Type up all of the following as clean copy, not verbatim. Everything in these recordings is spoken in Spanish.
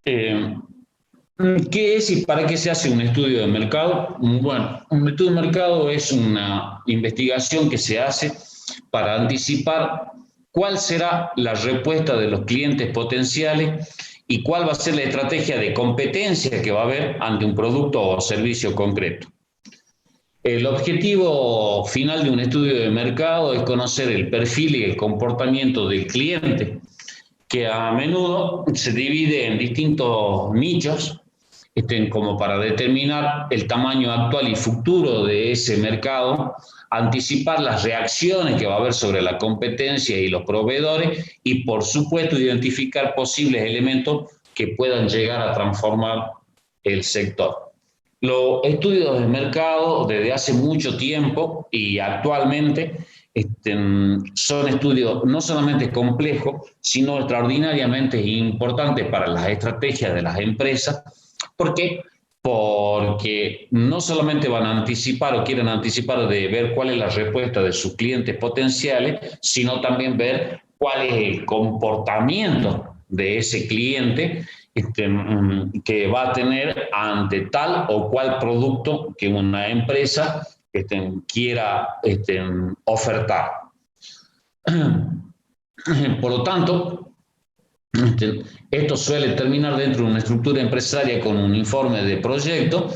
Eh, ¿Qué es y para qué se hace un estudio de mercado? Bueno, un estudio de mercado es una investigación que se hace para anticipar cuál será la respuesta de los clientes potenciales y cuál va a ser la estrategia de competencia que va a haber ante un producto o servicio concreto. El objetivo final de un estudio de mercado es conocer el perfil y el comportamiento del cliente, que a menudo se divide en distintos nichos, como para determinar el tamaño actual y futuro de ese mercado, anticipar las reacciones que va a haber sobre la competencia y los proveedores y, por supuesto, identificar posibles elementos que puedan llegar a transformar el sector. Los estudios de mercado desde hace mucho tiempo y actualmente son estudios no solamente complejos, sino extraordinariamente importantes para las estrategias de las empresas. ¿Por qué? Porque no solamente van a anticipar o quieren anticipar de ver cuál es la respuesta de sus clientes potenciales, sino también ver cuál es el comportamiento de ese cliente que va a tener ante tal o cual producto que una empresa quiera ofertar. Por lo tanto, esto suele terminar dentro de una estructura empresaria con un informe de proyecto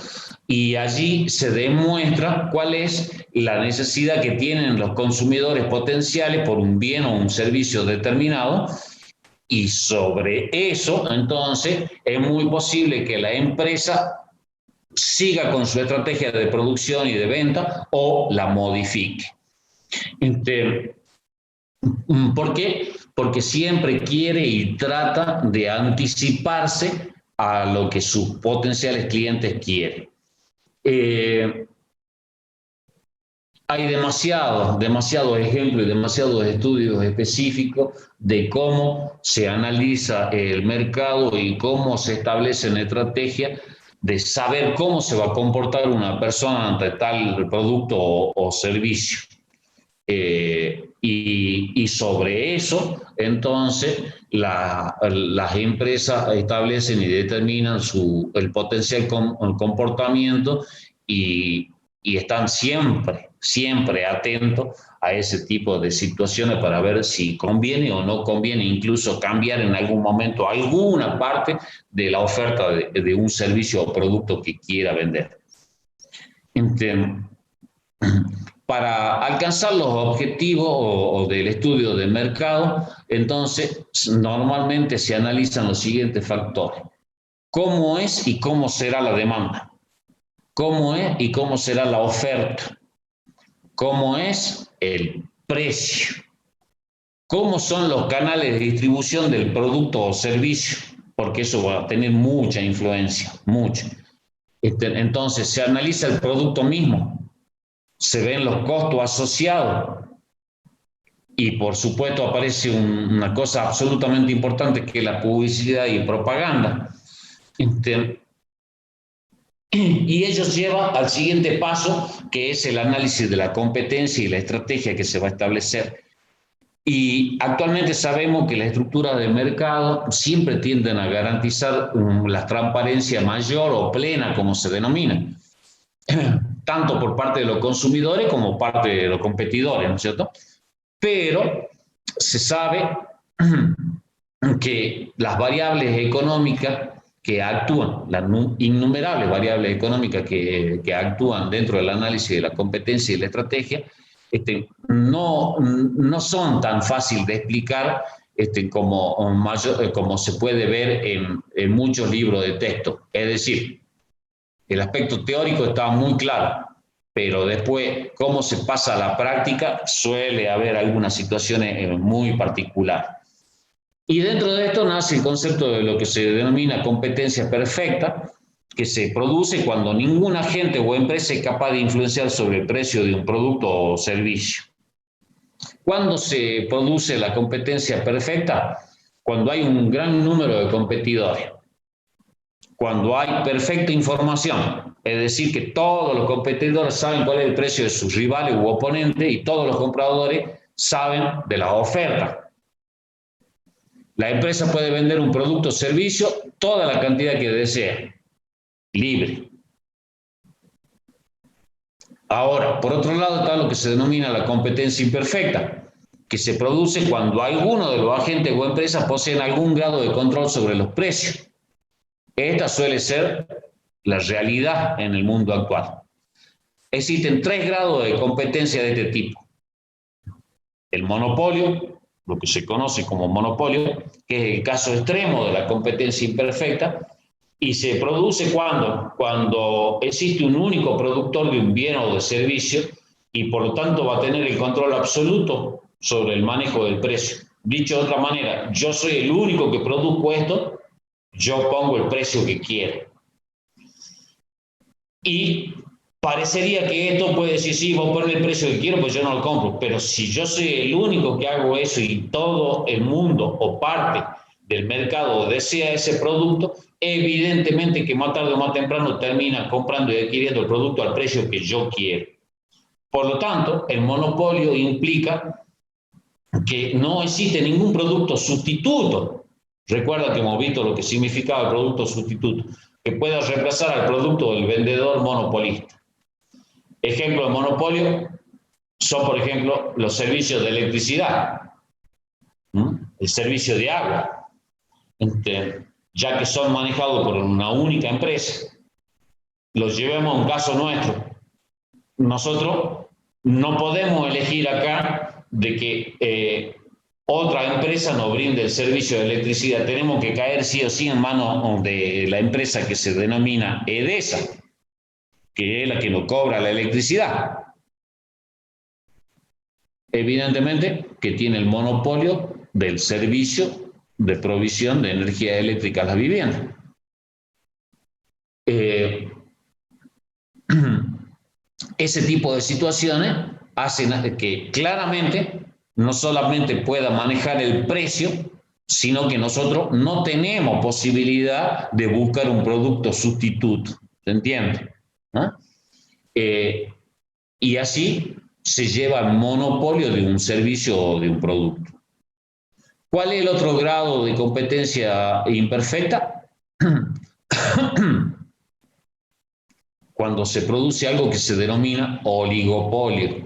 y allí se demuestra cuál es la necesidad que tienen los consumidores potenciales por un bien o un servicio determinado. Y sobre eso, entonces, es muy posible que la empresa siga con su estrategia de producción y de venta o la modifique. Este, ¿Por qué? Porque siempre quiere y trata de anticiparse a lo que sus potenciales clientes quieren. Eh, Hay demasiados ejemplos y demasiados estudios específicos de cómo se analiza el mercado y cómo se establecen estrategias de saber cómo se va a comportar una persona ante tal producto o servicio. Y sobre eso, entonces, las empresas establecen y determinan el potencial comportamiento y están siempre atentos a ese tipo de situaciones para ver si conviene o no conviene, incluso cambiar en algún momento alguna parte de la oferta de un servicio o producto que quiera vender. Entonces, para alcanzar los objetivos o del estudio de mercado, entonces normalmente se analizan los siguientes factores. ¿Cómo es y cómo será la demanda? ¿Cómo es y cómo será la oferta? ¿Cómo es el precio? ¿Cómo son los canales de distribución del producto o servicio? Porque eso va a tener mucha influencia, mucha. Entonces, se analiza el producto mismo, se ven los costos asociados y por supuesto aparece una cosa absolutamente importante que es la publicidad y propaganda. Y ello lleva al siguiente paso, que es el análisis de la competencia y la estrategia que se va a establecer. Y actualmente sabemos que las estructuras de mercado siempre tienden a garantizar la transparencia mayor o plena, como se denomina, tanto por parte de los consumidores como por parte de los competidores, ¿no es cierto? Pero se sabe que las variables económicas que actúan, las innumerables variables económicas que actúan dentro del análisis de la competencia y la estrategia, no son tan fáciles de explicar como se puede ver en muchos libros de texto. Es decir, el aspecto teórico está muy claro, pero después cómo se pasa a la práctica suele haber algunas situaciones muy particulares. Y dentro de esto nace el concepto de lo que se denomina competencia perfecta, que se produce cuando ningún agente o empresa es capaz de influenciar sobre el precio de un producto o servicio. ¿Cuándo se produce la competencia perfecta? Cuando hay un gran número de competidores, cuando hay perfecta información, es decir, que todos los competidores saben cuál es el precio de sus rivales u oponentes y todos los compradores saben de las ofertas. La empresa puede vender un producto o servicio, toda la cantidad que desee, libre. Ahora, por otro lado está lo que se denomina la competencia imperfecta, que se produce cuando alguno de los agentes o empresas poseen algún grado de control sobre los precios. Esta suele ser la realidad en el mundo actual. Existen 3 grados de competencia de este tipo. El monopolio, lo que se conoce como monopolio, que es el caso extremo de la competencia imperfecta, y se produce cuando existe un único productor de un bien o de servicio y por lo tanto va a tener el control absoluto sobre el manejo del precio. Dicho de otra manera, yo soy el único que produzco esto, yo pongo el precio que quiero. Y parecería que esto puede decir, sí, vos pones el precio que quiero, pues yo no lo compro. Pero si yo soy el único que hago eso y todo el mundo o parte del mercado desea ese producto, evidentemente que más tarde o más temprano termina comprando y adquiriendo el producto al precio que yo quiero. Por lo tanto, el monopolio implica que no existe ningún producto sustituto. Recuerda que hemos visto lo que significaba el producto sustituto, que pueda reemplazar al producto del vendedor monopolista. Ejemplo de monopolio son, por ejemplo, los servicios de electricidad, el servicio de agua, ya que son manejados por una única empresa. Los llevemos a un caso nuestro. Nosotros no podemos elegir acá de que otra empresa nos brinde el servicio de electricidad. Tenemos que caer sí o sí en manos de la empresa que se denomina EDESA, que es la que nos cobra la electricidad. Evidentemente que tiene el monopolio del servicio de provisión de energía eléctrica a las viviendas. Ese tipo de situaciones hacen que claramente no solamente pueda manejar el precio, sino que nosotros no tenemos posibilidad de buscar un producto sustituto. ¿Se entiende? ¿No? Y así se lleva el monopolio de un servicio o de un producto. ¿Cuál es el otro grado de competencia imperfecta? Cuando se produce algo que se denomina oligopolio.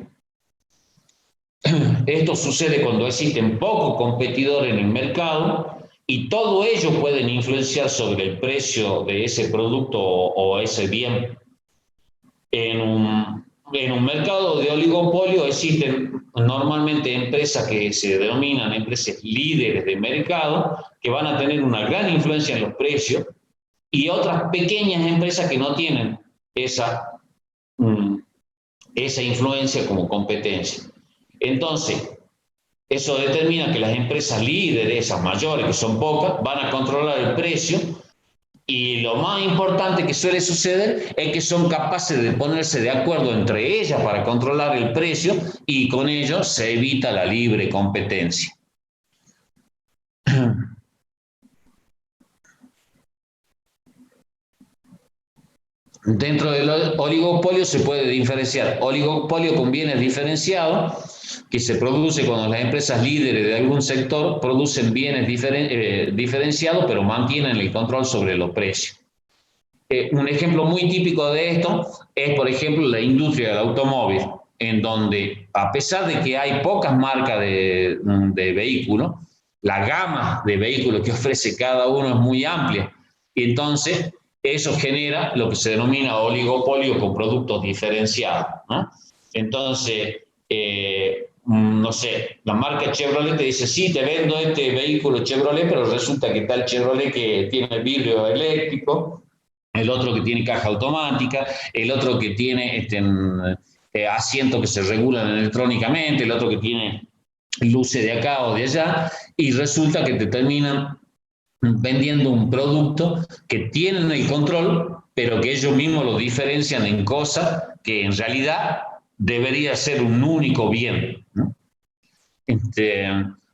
Esto sucede cuando existen pocos competidores en el mercado y todos ellos pueden influenciar sobre el precio de ese producto o ese bien. En un mercado de oligopolio existen normalmente empresas que se denominan empresas líderes de mercado que van a tener una gran influencia en los precios y otras pequeñas empresas que no tienen esa influencia como competencia. Entonces, eso determina que las empresas líderes, esas mayores, que son pocas, van a controlar el precio y lo más importante que suele suceder es que son capaces de ponerse de acuerdo entre ellas para controlar el precio y con ello se evita la libre competencia. Dentro del oligopolio se puede diferenciar oligopolio con bienes diferenciados, que se produce cuando las empresas líderes de algún sector producen bienes diferenciados, pero mantienen el control sobre los precios. Un ejemplo muy típico de esto es, por ejemplo, la industria del automóvil, en donde, a pesar de que hay pocas marcas de vehículos, la gama de vehículos que ofrece cada uno es muy amplia. Y entonces, eso genera lo que se denomina oligopolio con productos diferenciados, ¿no? Entonces, no sé, la marca Chevrolet te dice, sí, te vendo este vehículo Chevrolet, pero resulta que está el Chevrolet que tiene vidrio eléctrico, el otro que tiene caja automática, el otro que tiene asientos que se regulan electrónicamente, el otro que tiene luces de acá o de allá, y resulta que te terminan vendiendo un producto que tienen el control, pero que ellos mismos lo diferencian en cosas que en realidad debería ser un único bien, ¿no?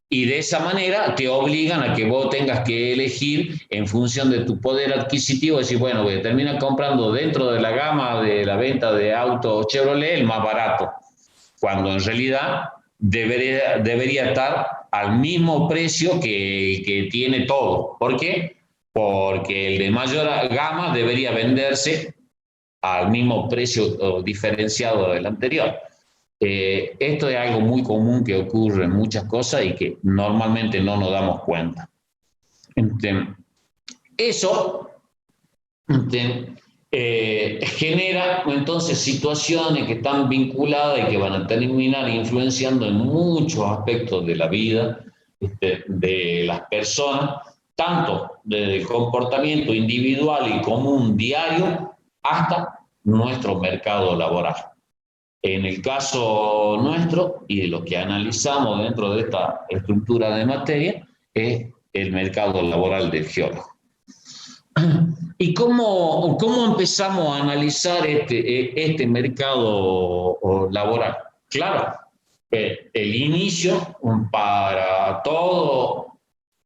Y de esa manera te obligan a que vos tengas que elegir en función de tu poder adquisitivo, decir, bueno, voy a terminar comprando dentro de la gama de la venta de autos Chevrolet el más barato, cuando en realidad debería estar al mismo precio que tiene todo. ¿Por qué? porque el de mayor gama debería venderse al mismo precio diferenciado del anterior. Esto es algo muy común que ocurre en muchas cosas y que normalmente no nos damos cuenta. Eso genera entonces situaciones que están vinculadas y que van a terminar influenciando en muchos aspectos de la vida de las personas, tanto desde el comportamiento individual y común diario hasta nuestro mercado laboral. En el caso nuestro y de lo que analizamos dentro de esta estructura de materia es el mercado laboral del geólogo. ¿Y cómo empezamos a analizar este mercado laboral? Claro, el inicio para todo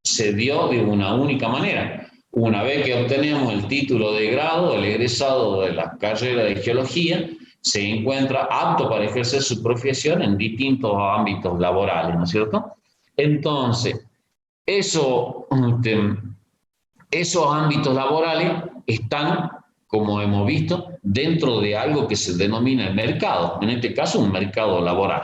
se dio de una única manera. Una vez que obtenemos el título de grado, el egresado de la carrera de geología se encuentra apto para ejercer su profesión en distintos ámbitos laborales, ¿no es cierto? Entonces, esos ámbitos laborales están, como hemos visto, dentro de algo que se denomina el mercado, en este caso un mercado laboral.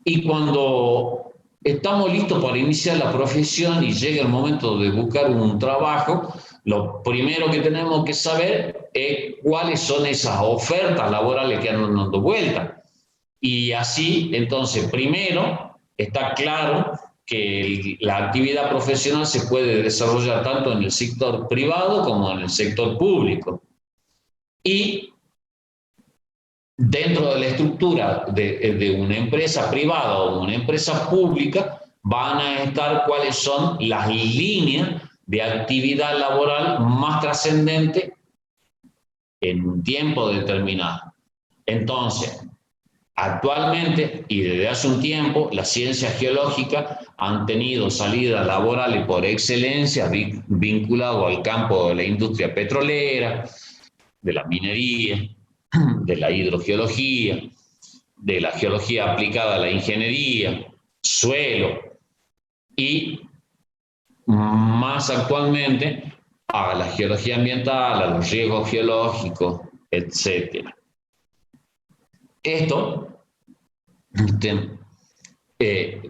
Y cuando estamos listos para iniciar la profesión y llega el momento de buscar un trabajo, lo primero que tenemos que saber es cuáles son esas ofertas laborales que andan dando vuelta. Y así, entonces, primero está claro que la actividad profesional se puede desarrollar tanto en el sector privado como en el sector público. Y dentro de la estructura de una empresa privada o de una empresa pública van a estar cuáles son las líneas de actividad laboral más trascendentes en un tiempo determinado. Entonces, actualmente y desde hace un tiempo, las ciencias geológicas han tenido salidas laborales por excelencia vinculado al campo de la industria petrolera, de la minería, de la hidrogeología, de la geología aplicada a la ingeniería, suelo y más actualmente a la geología ambiental, a los riesgos geológicos, etc. Esto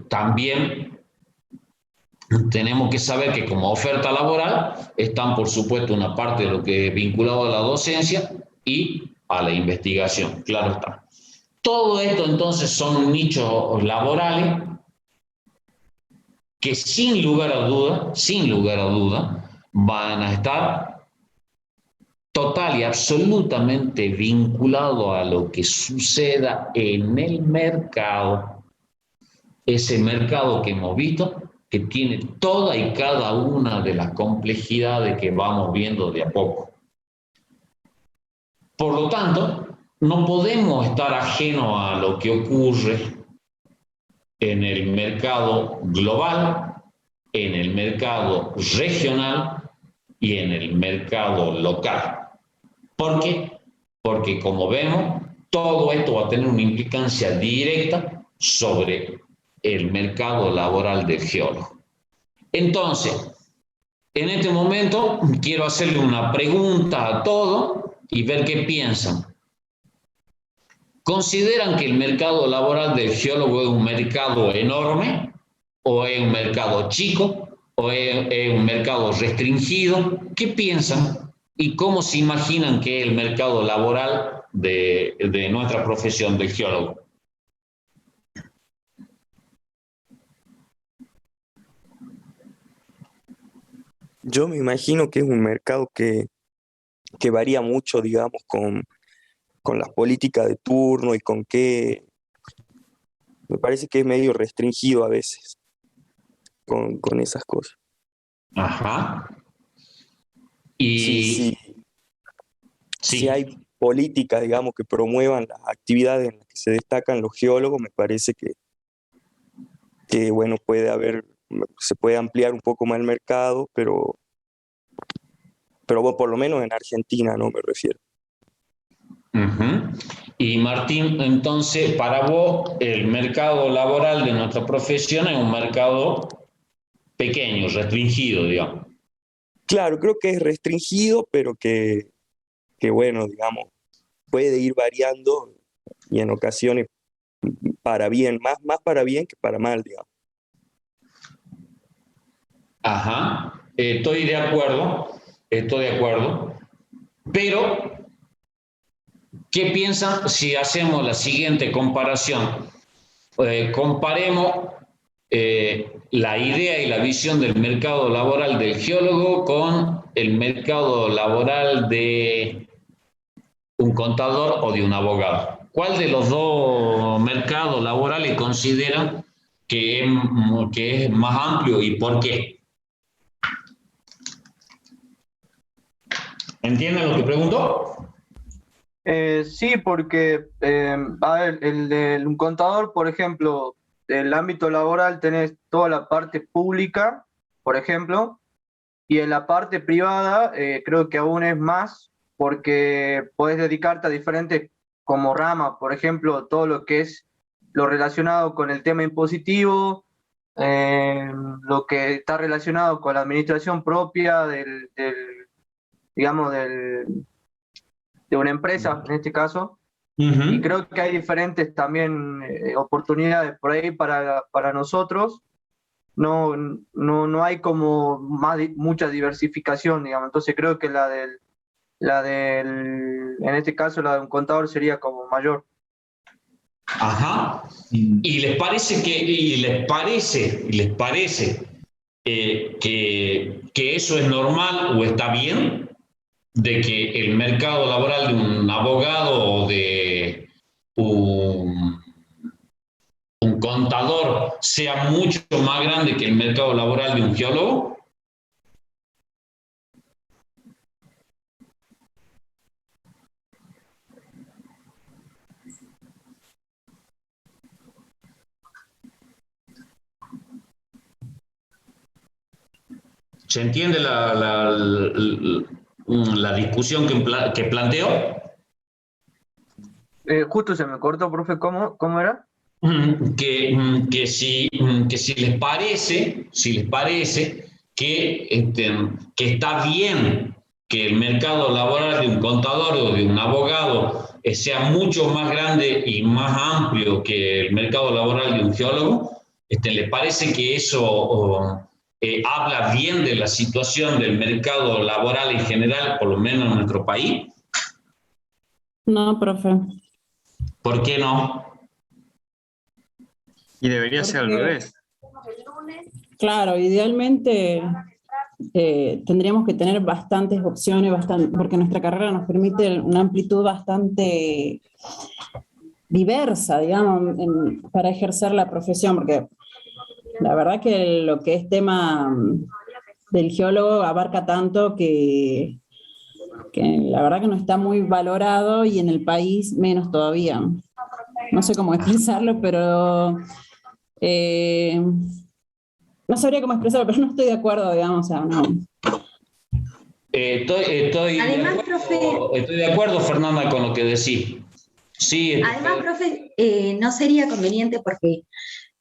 también tenemos que saber que como oferta laboral están, por supuesto, una parte de lo que es vinculado a la docencia y a la investigación, claro está. Todo esto entonces son nichos laborales que sin lugar a duda, van a estar total y absolutamente vinculados a lo que suceda en el mercado. Ese mercado que hemos visto, que tiene toda y cada una de las complejidades que vamos viendo de a poco. Por lo tanto, no podemos estar ajenos a lo que ocurre en el mercado global, en el mercado regional y en el mercado local. ¿Por qué? Porque como vemos, todo esto va a tener una implicancia directa sobre el mercado laboral del geólogo. Entonces, en este momento quiero hacerle una pregunta a todos y ver qué piensan. ¿Consideran que el mercado laboral del geólogo es un mercado enorme o es un mercado chico o es un mercado restringido? ¿Qué piensan y cómo se imaginan que es el mercado laboral de nuestra profesión del geólogo? Yo me imagino que es un mercado que varía mucho, digamos, con las políticas de turno y con qué. Me parece que es medio restringido a veces con esas cosas. Ajá. Sí, Y sí, si sí. hay políticas, digamos, que promuevan las actividades en las que se destacan los geólogos, me parece que bueno, se puede ampliar un poco más el mercado, pero bueno, por lo menos en Argentina, no me refiero. Uh-huh. Y Martín, entonces, para vos, el mercado laboral de nuestra profesión es un mercado pequeño, restringido, digamos. Claro, creo que es restringido, pero que bueno, digamos, puede ir variando y en ocasiones para bien, más para bien que para mal, digamos. Ajá, estoy de acuerdo, pero ¿qué piensan si hacemos la siguiente comparación? Comparemos la idea y la visión del mercado laboral del geólogo con el mercado laboral de un contador o de un abogado. ¿Cuál de los dos mercados laborales consideran que es más amplio y por qué? ¿Entienden lo que pregunto? Sí, porque a ver, un contador, por ejemplo, del ámbito laboral tenés toda la parte pública, por ejemplo, y en la parte privada creo que aún es más porque podés dedicarte a diferentes como ramas, por ejemplo, todo lo que es lo relacionado con el tema impositivo, lo que está relacionado con la administración propia digamos, de una empresa, en este caso. Y creo que hay diferentes también oportunidades por ahí para nosotros. No hay como mucha diversificación, digamos. Entonces creo que en este caso, la de un contador sería como mayor. Ajá. ¿Y les parece que eso es normal o está bien? De que el mercado laboral de un abogado o de un contador sea mucho más grande que el mercado laboral de un geólogo? ¿Se entiende la discusión que planteo? Justo se me cortó, profe, ¿cómo era? Que si les parece que está bien que el mercado laboral de un contador o de un abogado sea mucho más grande y más amplio que el mercado laboral de un geólogo. ¿Les parece que eso habla bien de la situación del mercado laboral en general, por lo menos en nuestro país? No, profe. ¿Por qué no? Y debería ser al Porque, revés. claro, idealmente tendríamos que tener bastantes opciones, porque nuestra carrera nos permite una amplitud bastante diversa, digamos, para ejercer la profesión, porque la verdad que lo que es tema del geólogo abarca tanto que la verdad que no está muy valorado y en el país menos todavía. No sé cómo expresarlo, pero no sabría cómo expresarlo, pero no estoy de acuerdo, digamos, o sea, no. Además, profe, Estoy de acuerdo, Fernanda, con lo que decís. Sí, además, profe, no sería conveniente porque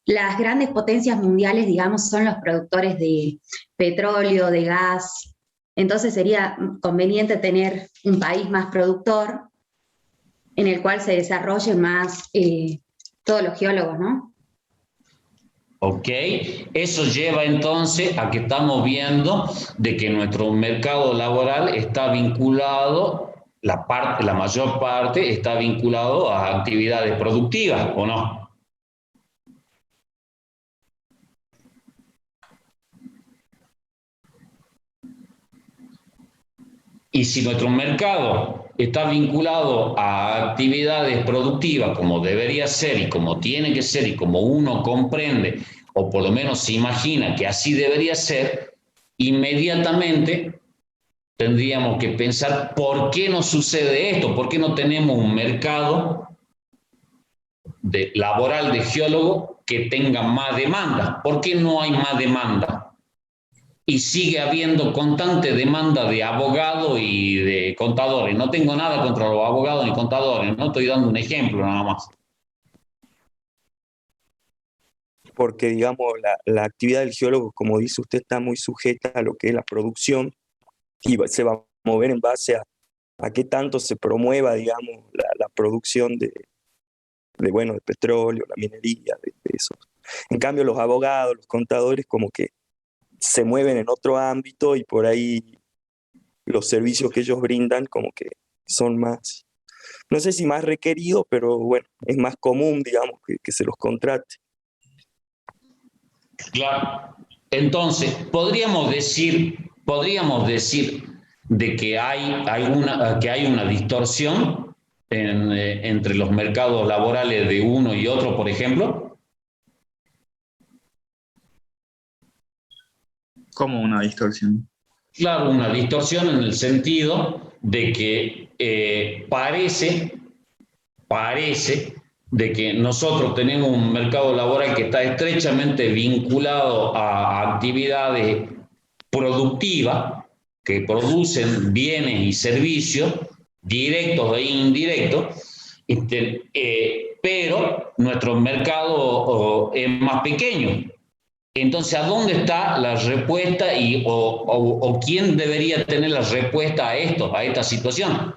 las grandes potencias mundiales, digamos, son los productores de petróleo, de gas. Entonces sería conveniente tener un país más productor en el cual se desarrollen más todos los geólogos, ¿no? ok. Eso lleva entonces a que estamos viendo de que nuestro mercado laboral está vinculado, la mayor parte está vinculado a actividades productivas, ¿o no? Y si nuestro mercado está vinculado a actividades productivas como debería ser y como tiene que ser y como uno comprende o por lo menos se imagina que así debería ser, inmediatamente tendríamos que pensar por qué no sucede esto, por qué no tenemos un mercado laboral de geólogo que tenga más demanda, por qué no hay más demanda. Y sigue habiendo constante demanda de abogados y de contadores. No tengo nada contra los abogados ni contadores, no estoy dando un ejemplo nada más. porque digamos la actividad del geólogo, como dice usted, está muy sujeta a lo que es la producción y se va a mover en base a qué tanto se promueva, digamos, la producción bueno, de petróleo, la minería, de eso. En cambio, los abogados, los contadores, como que se mueven en otro ámbito y por ahí los servicios que ellos brindan como que son más, no sé si más requeridos, pero bueno, es más común, digamos, que se los contrate. Claro. Entonces, podríamos decir de que que hay una distorsión entre los mercados laborales de uno y otro, por ejemplo. Como una distorsión. Claro, una distorsión en el sentido de que parece de que nosotros tenemos un mercado laboral que está estrechamente vinculado a actividades productivas que producen bienes y servicios directos e indirectos, pero nuestro mercado es más pequeño. Entonces, ¿a dónde está la respuesta o quién debería tener la respuesta a esta situación?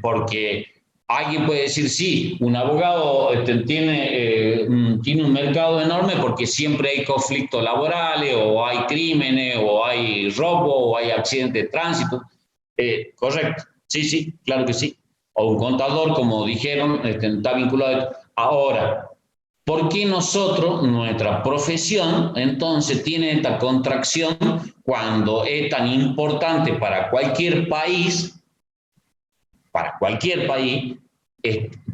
Porque alguien puede decir, sí, un abogado tiene un mercado enorme porque siempre hay conflictos laborales o hay crímenes o hay robo o hay accidentes de tránsito. Correcto, sí, claro que sí. O un contador, como dijeron, está vinculado. Ahora, ¿por qué nuestra profesión, entonces tiene esta contracción cuando es tan importante para cualquier país,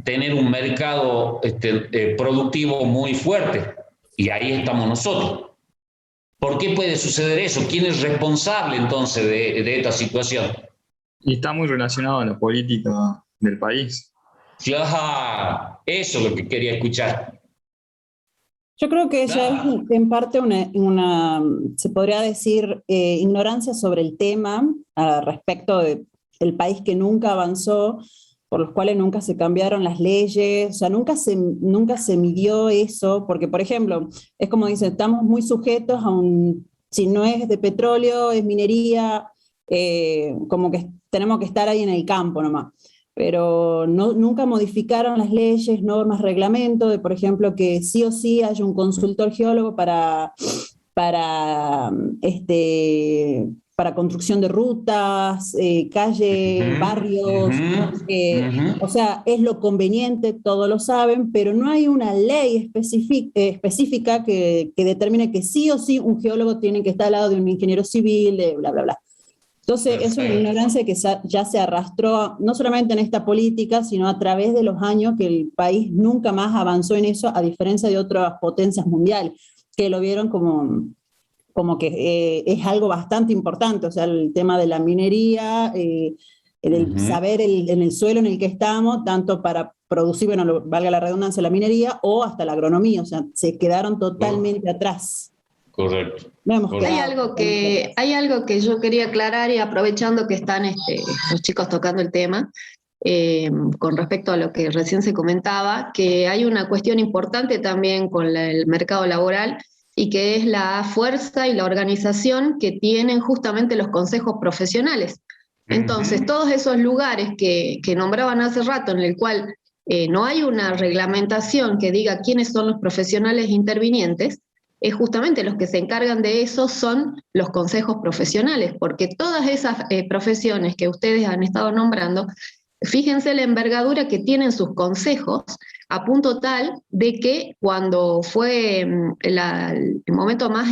tener un mercado productivo muy fuerte? Y ahí estamos nosotros. ¿Por qué puede suceder eso? ¿Quién es responsable entonces de esta situación? Y está muy relacionado a la política del país. Claro, eso es lo que quería escuchar. Yo creo que ya es en parte se podría decir, ignorancia sobre el tema respecto del país que nunca avanzó, por los cuales nunca se cambiaron las leyes, o sea, nunca se midió eso, porque, por ejemplo, es como dicen, estamos muy sujetos si no es de petróleo, es minería, como que tenemos que estar ahí en el campo nomás. Pero nunca modificaron las leyes, normas, reglamentos, de por ejemplo que sí o sí haya un consultor geólogo para construcción de rutas, calles, barrios, o sea, es lo conveniente, todos lo saben, pero no hay una ley específica que determine que sí o sí un geólogo tiene que estar al lado de un ingeniero civil, bla, bla, bla. Entonces, es una ignorancia que ya se arrastró no solamente en esta política, sino a través de los años que el país nunca más avanzó en eso, a diferencia de otras potencias mundiales, que lo vieron como que es algo bastante importante, o sea, el tema de la minería, el saber en el suelo en el que estamos, tanto para producir, bueno, valga la redundancia, la minería, o hasta la agronomía, o sea, se quedaron totalmente atrás. Correcto. Hay algo que yo quería aclarar y aprovechando que están los chicos tocando el tema, con respecto a lo que recién se comentaba, que hay una cuestión importante también con el mercado laboral y que es la fuerza y la organización que tienen justamente los consejos profesionales. Entonces, todos esos lugares que nombraban hace rato, en el cual no hay una reglamentación que diga quiénes son los profesionales intervinientes, justamente los que se encargan de eso son los consejos profesionales, porque todas esas profesiones que ustedes han estado nombrando, fíjense la envergadura que tienen sus consejos, a punto tal de que cuando fue el momento más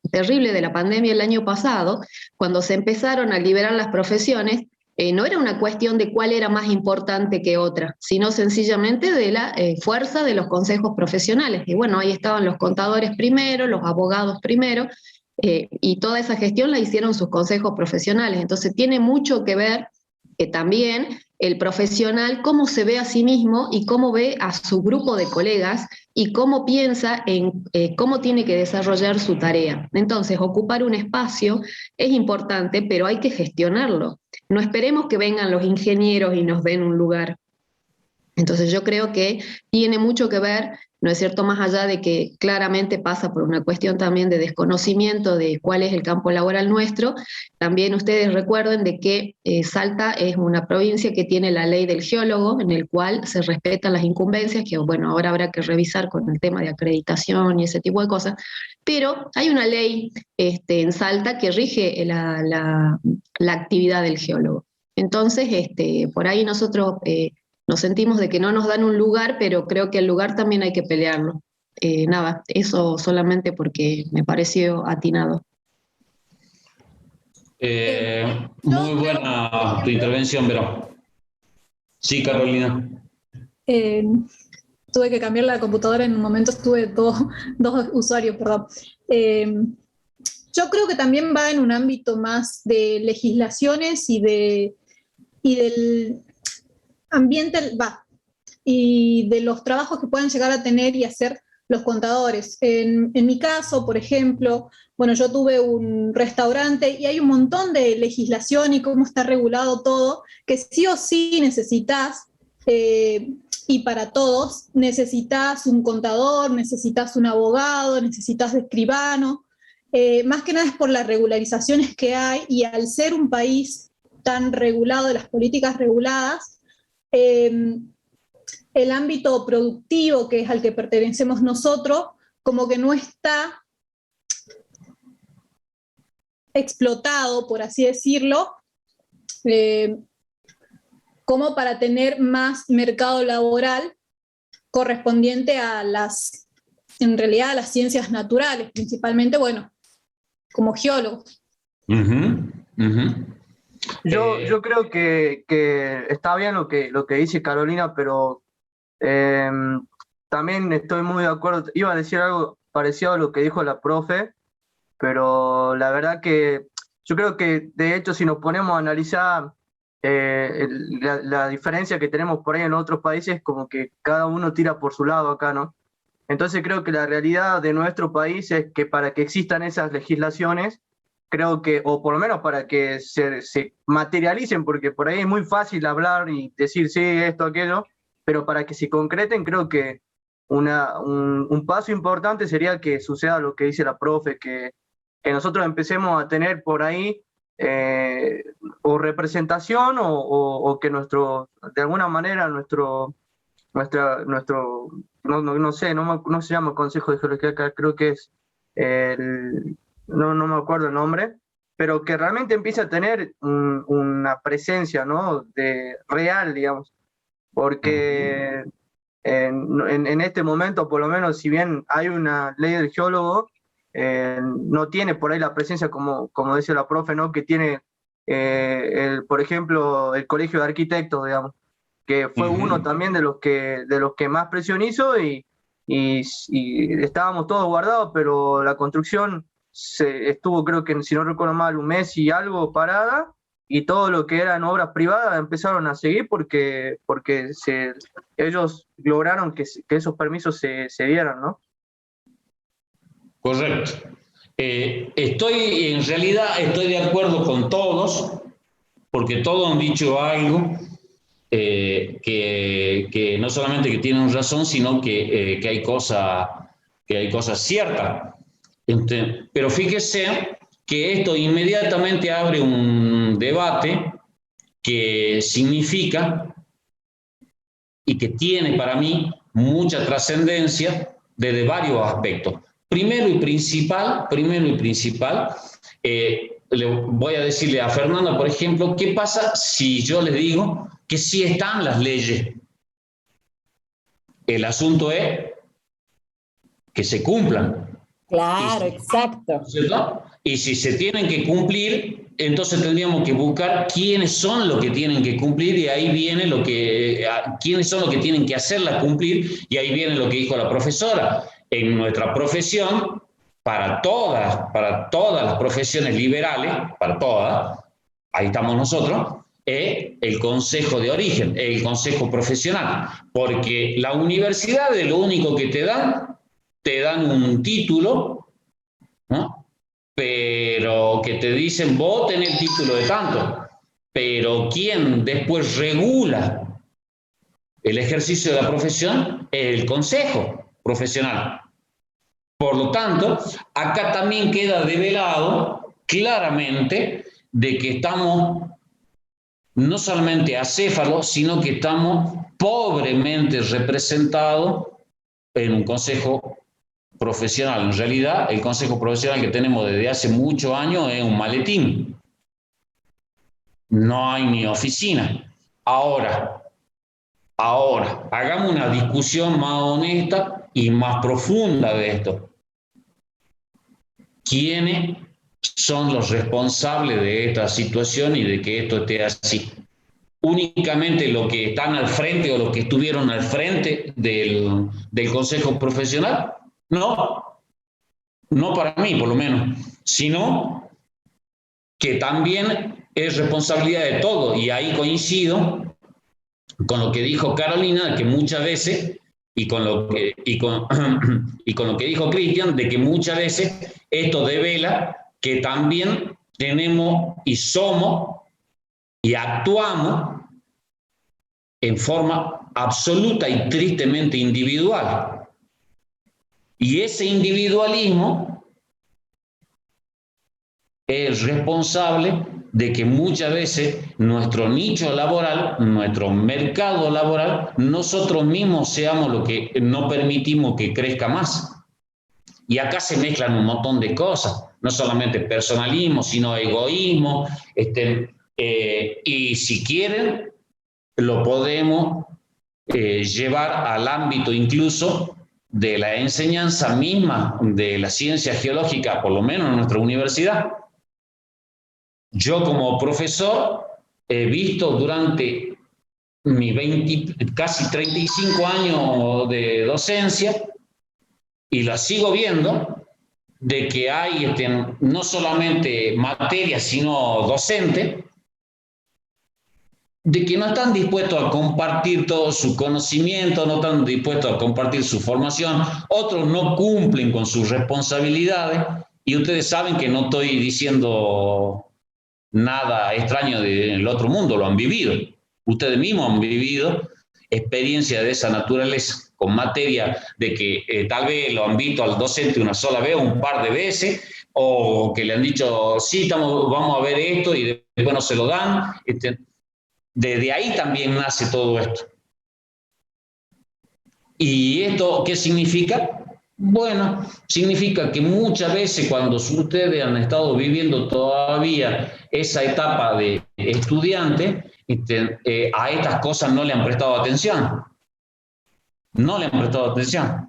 terrible de la pandemia el año pasado, cuando se empezaron a liberar las profesiones, no era una cuestión de cuál era más importante que otra, sino sencillamente de la fuerza de los consejos profesionales. Y bueno, ahí estaban los contadores primero, los abogados primero, y toda esa gestión la hicieron sus consejos profesionales. Entonces tiene mucho que ver también el profesional, cómo se ve a sí mismo y cómo ve a su grupo de colegas y cómo piensa en cómo tiene que desarrollar su tarea. Entonces, ocupar un espacio es importante, pero hay que gestionarlo. No esperemos que vengan los ingenieros y nos den un lugar. Entonces yo creo que tiene mucho que ver ¿no es cierto? Más allá de que claramente pasa por una cuestión también de desconocimiento de cuál es el campo laboral nuestro, también ustedes recuerden de que Salta es una provincia que tiene la ley del geólogo, en el cual se respetan las incumbencias, que bueno, ahora habrá que revisar con el tema de acreditación y ese tipo de cosas, pero hay una ley en Salta que rige la actividad del geólogo. Entonces, por ahí nosotros nos sentimos de que no nos dan un lugar, pero creo que el lugar también hay que pelearlo. Nada, eso solamente porque me pareció atinado. Muy buena tu intervención, Vero. Sí, Carolina. Tuve que cambiar la computadora en un momento, estuve dos usuarios, perdón. Yo creo que también va en un ámbito más de legislaciones y del ambiente, y de los trabajos que puedan llegar a tener y hacer los contadores. En mi caso, por ejemplo, bueno, yo tuve un restaurante y hay un montón de legislación y cómo está regulado todo, que sí o sí necesitas, y para todos, necesitas un contador, necesitas un abogado, necesitas de escribano. Más que nada es por las regularizaciones que hay, y al ser un país tan regulado, de las políticas reguladas, el ámbito productivo, que es al que pertenecemos nosotros, como que no está explotado, por así decirlo, como para tener más mercado laboral correspondiente a en realidad a las ciencias naturales, principalmente, bueno, como geólogos. Yo creo que está bien lo que dice Carolina, pero también estoy muy de acuerdo. Iba a decir algo parecido a lo que dijo la profe, pero la verdad que yo creo que, de hecho, si nos ponemos a analizar la diferencia que tenemos por ahí en otros países, como que cada uno tira por su lado acá, ¿no? Entonces creo que la realidad de nuestro país es que para que existan esas legislaciones, creo que, o por lo menos para que se materialicen, porque por ahí es muy fácil hablar y decir sí, esto, aquello, pero para que se concreten, creo que un paso importante sería que suceda lo que dice la profe, que nosotros empecemos a tener por ahí o representación o que de alguna manera nuestro no sé, no se llama Consejo de Geología acá, creo que es no me acuerdo el nombre, pero que realmente empiece a tener una presencia, ¿no? Real, digamos, porque en este momento, por lo menos, si bien hay una ley del geólogo, no tiene por ahí la presencia, como dice la profe, ¿no? Que tiene, por ejemplo, el Colegio de Arquitectos, digamos, que fue uno también de los que más presión hizo y estábamos todos guardados, pero la construcción estuvo, creo que, si no recuerdo mal, un mes y algo parada, y todo lo que eran obras privadas empezaron a seguir porque ellos lograron que esos permisos se dieran, ¿no? Correcto. En realidad estoy de acuerdo con todos, porque todos han dicho algo que no solamente que tienen razón, sino que hay cosas ciertas. Pero fíjese que esto inmediatamente abre un debate que significa y que tiene para mí mucha trascendencia desde varios aspectos. Primero y principal, le voy a decirle a Fernanda, por ejemplo, ¿qué pasa si yo les digo que sí están las leyes? El asunto es que se cumplan. Claro, exacto. ¿Cierto? Y si se tienen que cumplir, entonces tendríamos que buscar quiénes son los que tienen que cumplir, y ahí viene quiénes son los que tienen que hacerla cumplir, y ahí viene lo que dijo la profesora. En nuestra profesión, para todas las profesiones liberales, para todas, ahí estamos nosotros, es el consejo de origen, el consejo profesional, porque la universidad es lo único que te dan un título, ¿no? Pero que te dicen, vos tenés el título de tanto, pero quien después regula el ejercicio de la profesión es el consejo. profesional. Por lo tanto, acá también queda develado claramente de que estamos no solamente acéfalos, sino que estamos pobremente representados en un consejo profesional. En realidad, el consejo profesional que tenemos desde hace muchos años es un maletín. No hay ni oficina. Ahora, hagamos una discusión más honesta y más profunda de esto. ¿Quiénes son los responsables de esta situación y de que esto esté así? ¿Únicamente los que están al frente o los que estuvieron al frente del Consejo Profesional? No, no para mí por lo menos, sino que también es responsabilidad de todos, y ahí coincido con lo que dijo Carolina, que muchas veces, y con lo que dijo Cristian, de que muchas veces esto devela que también tenemos y somos y actuamos en forma absoluta y tristemente individual. Y ese individualismo es responsable de que muchas veces nuestro nicho laboral, nuestro mercado laboral, nosotros mismos seamos lo que no permitimos que crezca más. Y acá se mezclan un montón de cosas, no solamente personalismo, sino egoísmo, y si quieren, lo podemos llevar al ámbito incluso de la enseñanza misma de la ciencia geológica, por lo menos en nuestra universidad. Yo como profesor he visto durante mis casi 35 años de docencia, y la sigo viendo, de que hay no solamente materias, sino docentes, de que no están dispuestos a compartir todo su conocimiento, no están dispuestos a compartir su formación, otros no cumplen con sus responsabilidades, y ustedes saben que no estoy diciendo nada extraño del otro mundo, lo han vivido. Ustedes mismos han vivido experiencias de esa naturaleza, con materia de que tal vez lo han visto al docente una sola vez o un par de veces, o que le han dicho, sí, vamos a ver esto, y después no se lo dan. Desde ahí también nace todo esto. ¿Y esto qué significa? Bueno, significa que muchas veces cuando ustedes han estado viviendo todavía esa etapa de estudiante, a estas cosas no le han prestado atención. No le han prestado atención.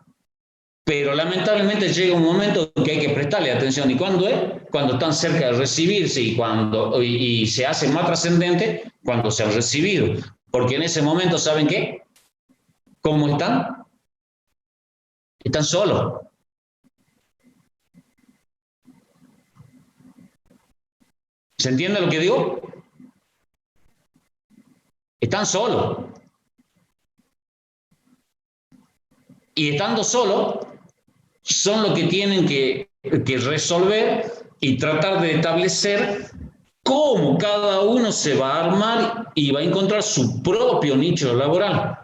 Pero lamentablemente llega un momento en que hay que prestarle atención. ¿Y cuándo es? Cuando están cerca de recibirse, y se hace más trascendente cuando se han recibido. Porque en ese momento, ¿saben qué? ¿Cómo están? Están solos. ¿Se entiende lo que digo? Están solos. Y estando solos, son los que tienen que resolver y tratar de establecer cómo cada uno se va a armar y va a encontrar su propio nicho laboral.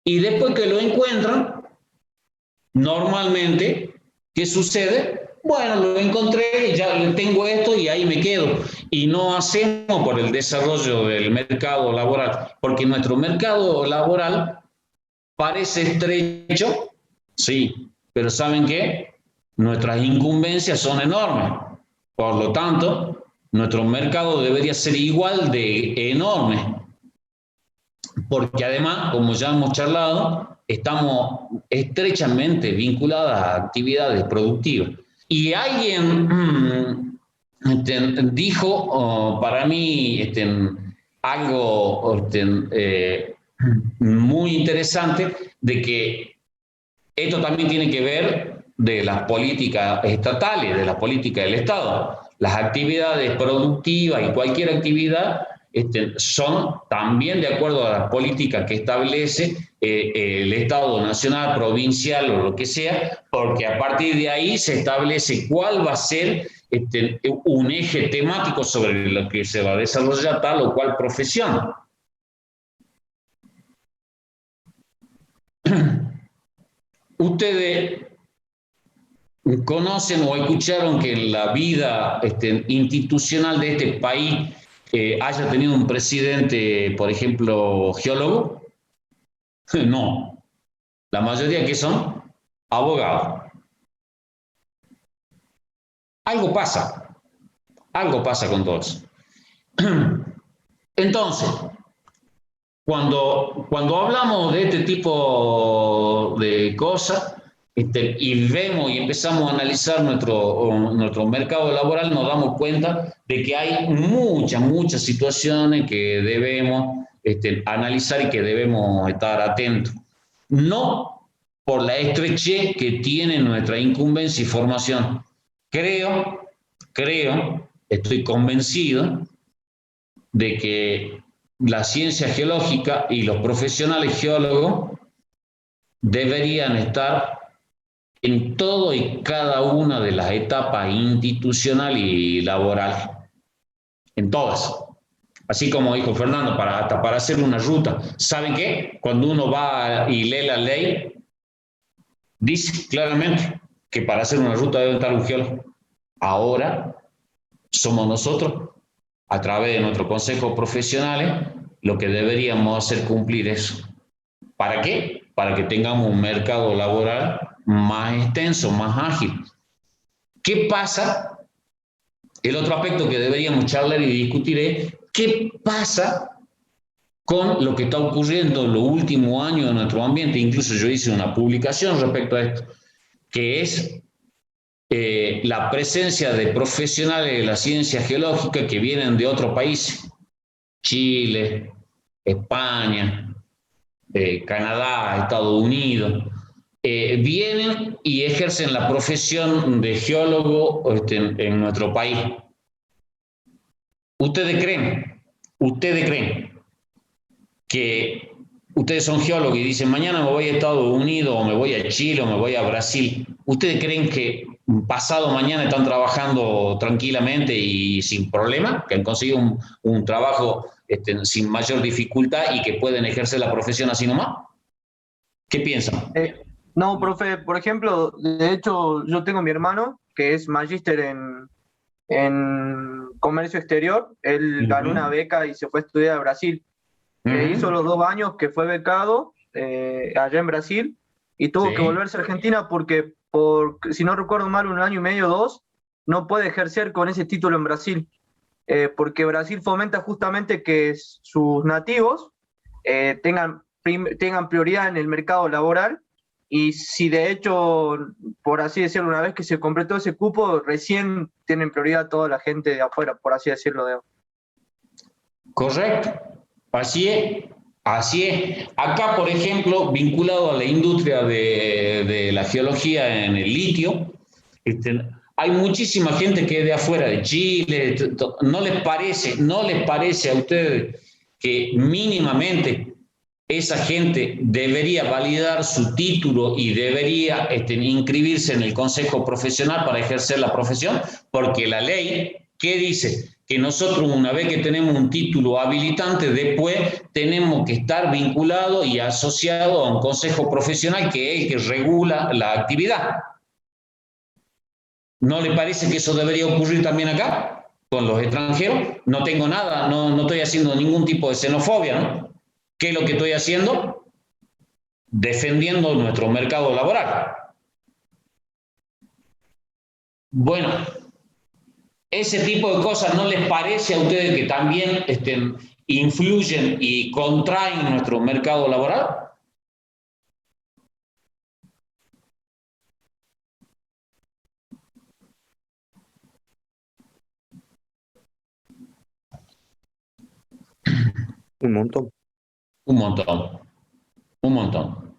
Y después que lo encuentran, normalmente, ¿qué sucede? Bueno, lo encontré y ya tengo esto y ahí me quedo. Y no hacemos por el desarrollo del mercado laboral, porque nuestro mercado laboral parece estrecho, sí, pero ¿saben qué? Nuestras incumbencias son enormes. Por lo tanto, nuestro mercado debería ser igual de enorme. Porque además, como ya hemos charlado, estamos estrechamente vinculados a actividades productivas. Y alguien dijo para mí algo muy interesante, de que esto también tiene que ver de las políticas estatales, de las políticas del Estado. Las actividades productivas y cualquier actividad son también de acuerdo a las políticas que establece el Estado nacional, provincial o lo que sea, porque a partir de ahí se establece cuál va a ser un eje temático sobre lo que se va a desarrollar tal o cual profesión. Ustedes conocen o escucharon que en la vida institucional de este país haya tenido un presidente, por ejemplo, geólogo. No, la mayoría que son abogados. Algo pasa con todos. Entonces, cuando hablamos de este tipo de cosas y vemos y empezamos a analizar nuestro mercado laboral, nos damos cuenta de que hay muchas situaciones que debemos analizar y que debemos estar atentos. No por la estrechez que tiene nuestra incumbencia y formación. Estoy convencido de que la ciencia geológica y los profesionales geólogos deberían estar en todo y cada una de las etapas institucional y laboral, en todas. Así como dijo Fernando, hasta para hacer una ruta. ¿Saben qué? Cuando uno va y lee la ley, dice claramente que para hacer una ruta debe estar un geólogo. Ahora somos nosotros, a través de nuestros consejos profesionales, lo que deberíamos hacer cumplir eso. ¿Para qué? Para que tengamos un mercado laboral más extenso, más ágil. ¿Qué pasa? El otro aspecto que deberíamos charlar y discutir es ¿qué pasa con lo que está ocurriendo en los últimos años en nuestro ambiente? Incluso yo hice una publicación respecto a esto, que es la presencia de profesionales de la ciencia geológica que vienen de otros países, Chile, España, Canadá, Estados Unidos, vienen y ejercen la profesión de geólogo en nuestro país. ¿Ustedes creen que ustedes son geólogos y dicen mañana me voy a Estados Unidos o me voy a Chile o me voy a Brasil? ¿Ustedes creen que pasado mañana están trabajando tranquilamente y sin problema, que han conseguido un trabajo sin mayor dificultad y que pueden ejercer la profesión así nomás? ¿Qué piensan? No, profe, por ejemplo, de hecho yo tengo mi hermano que es magíster en comercio exterior. Él ganó una beca y se fue a estudiar a Brasil. Hizo los 2 años que fue becado allá en Brasil y tuvo que volverse a Argentina porque, si no recuerdo mal, 1 año y medio, 2, no puede ejercer con ese título en Brasil, porque Brasil fomenta justamente que sus nativos tengan prioridad en el mercado laboral, y si de hecho, por así decirlo, una vez que se completó ese cupo, recién tienen prioridad toda la gente de afuera, por así decirlo. Correcto, así es. Acá, por ejemplo, vinculado a la industria de la geología en el litio, hay muchísima gente que es de afuera, de Chile. ¿No les parece a ustedes que mínimamente esa gente debería validar su título y debería inscribirse en el consejo profesional para ejercer la profesión? Porque la ley, ¿qué dice? Que nosotros, una vez que tenemos un título habilitante, después tenemos que estar vinculados y asociados a un consejo profesional que es el que regula la actividad. ¿No le parece que eso debería ocurrir también acá con los extranjeros? No tengo nada, no estoy haciendo ningún tipo de xenofobia, ¿no? ¿Qué es lo que estoy haciendo? Defendiendo nuestro mercado laboral. Bueno, ese tipo de cosas, ¿no les parece a ustedes que también influyen y contraen nuestro mercado laboral? Un montón. Un montón.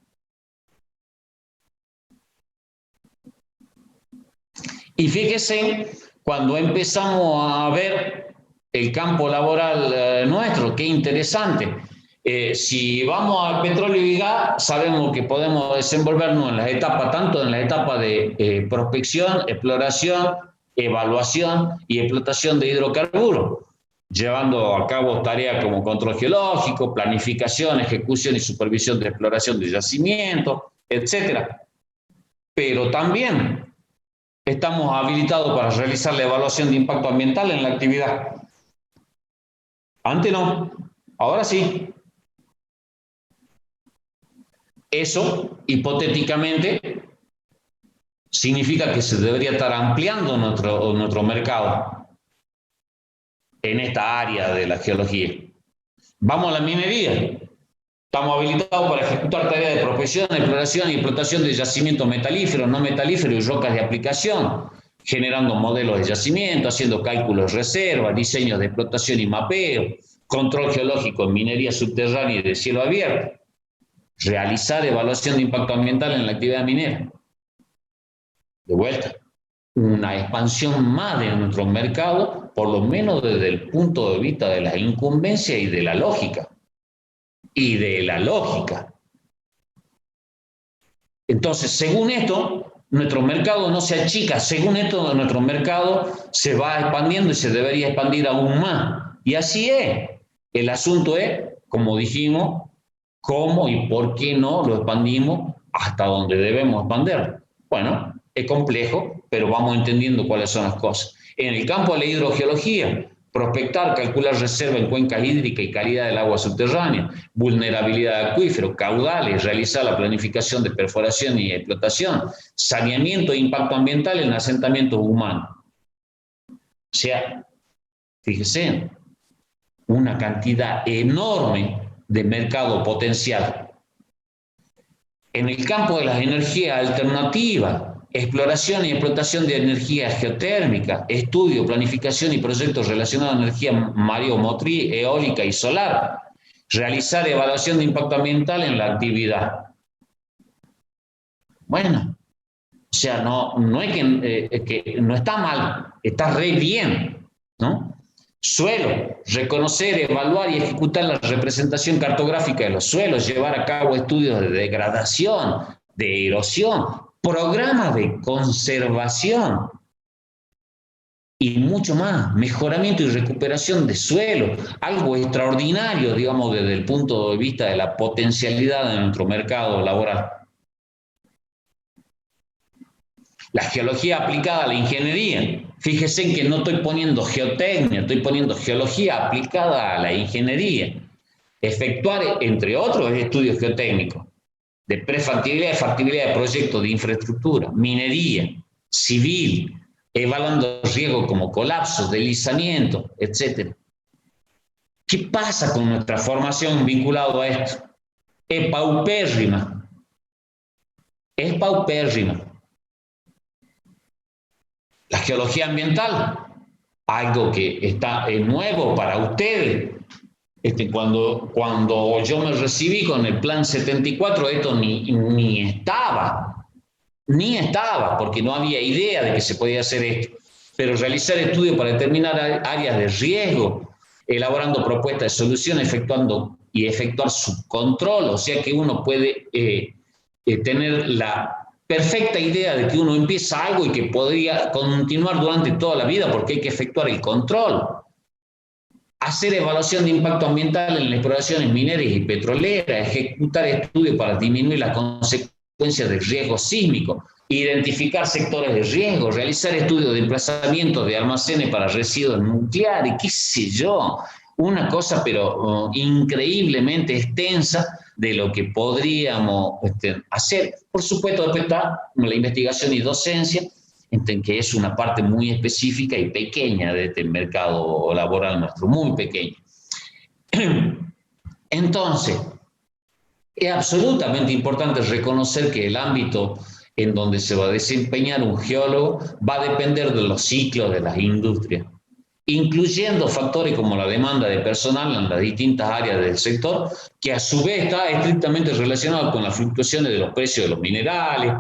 Y fíjese, cuando empezamos a ver el campo laboral nuestro, qué interesante. Si vamos al petróleo y gas, sabemos que podemos desenvolvernos en las etapas, tanto en las etapas de prospección, exploración, evaluación y explotación de hidrocarburos, llevando a cabo tareas como control geológico, planificación, ejecución y supervisión de exploración de yacimientos, etc. pero también estamos habilitados para realizar la evaluación de impacto ambiental en la actividad. Antes no, ahora sí. Eso, hipotéticamente, significa que se debería estar ampliando nuestro mercado en esta área de la geología. Vamos a la minería. Estamos habilitados para ejecutar tareas de prospección, exploración y explotación de yacimientos metalíferos, no metalíferos y rocas de aplicación, generando modelos de yacimiento, haciendo cálculos de reserva, diseños de explotación y mapeo, control geológico en minería subterránea y de cielo abierto, realizar evaluación de impacto ambiental en la actividad minera. De vuelta, una expansión más de nuestro mercado, por lo menos desde el punto de vista de la incumbencia y de la lógica. Entonces, según esto, nuestro mercado no se achica, según esto, nuestro mercado se va expandiendo y se debería expandir aún más. Y así es. El asunto es, como dijimos, cómo y por qué no lo expandimos hasta donde debemos expandirlo. Bueno, es complejo, pero vamos entendiendo cuáles son las cosas. En el campo de la hidrogeología, prospectar, calcular reserva en cuencas hídricas y calidad del agua subterránea, vulnerabilidad de acuíferos, caudales, realizar la planificación de perforación y explotación, saneamiento e impacto ambiental en asentamientos humanos. O sea, fíjense, una cantidad enorme de mercado potencial. En el campo de las energías alternativas, exploración y explotación de energía geotérmica, estudio, planificación y proyectos relacionados a energía mareomotriz, eólica y solar, realizar evaluación de impacto ambiental en la actividad. Bueno, o sea, no es que no está mal, está re bien, ¿no? Suelo, reconocer, evaluar y ejecutar la representación cartográfica de los suelos, llevar a cabo estudios de degradación, de erosión, programas de conservación y mucho más, mejoramiento y recuperación de suelo, algo extraordinario, digamos, desde el punto de vista de la potencialidad de nuestro mercado laboral. La geología aplicada a la ingeniería. Fíjense que no estoy poniendo geotecnia, estoy poniendo geología aplicada a la ingeniería. Efectuar, entre otros, estudios geotécnicos de prefactibilidad y factibilidad de proyectos de infraestructura, minería, civil, evaluando riesgos como colapsos, deslizamiento, etc. ¿Qué pasa con nuestra formación vinculada a esto? Es paupérrima. Es paupérrima. La geología ambiental, algo que está nuevo para ustedes. Cuando yo me recibí con el Plan 74, esto ni estaba, porque no había idea de que se podía hacer esto. Pero realizar estudios para determinar áreas de riesgo, elaborando propuestas de solución, efectuar su control, o sea que uno puede tener la perfecta idea de que uno empieza algo y que podría continuar durante toda la vida porque hay que efectuar el control. Hacer evaluación de impacto ambiental en las exploraciones mineras y petroleras, ejecutar estudios para disminuir las consecuencias del riesgo sísmico, identificar sectores de riesgo, realizar estudios de emplazamiento de almacenes para residuos nucleares, qué sé yo, una cosa pero increíblemente extensa de lo que podríamos hacer. Por supuesto, después está la investigación y docencia, que es una parte muy específica y pequeña de este mercado laboral nuestro, muy pequeño. Entonces, es absolutamente importante reconocer que el ámbito en donde se va a desempeñar un geólogo va a depender de los ciclos de las industrias, incluyendo factores como la demanda de personal en las distintas áreas del sector, que a su vez está estrictamente relacionado con las fluctuaciones de los precios de los minerales,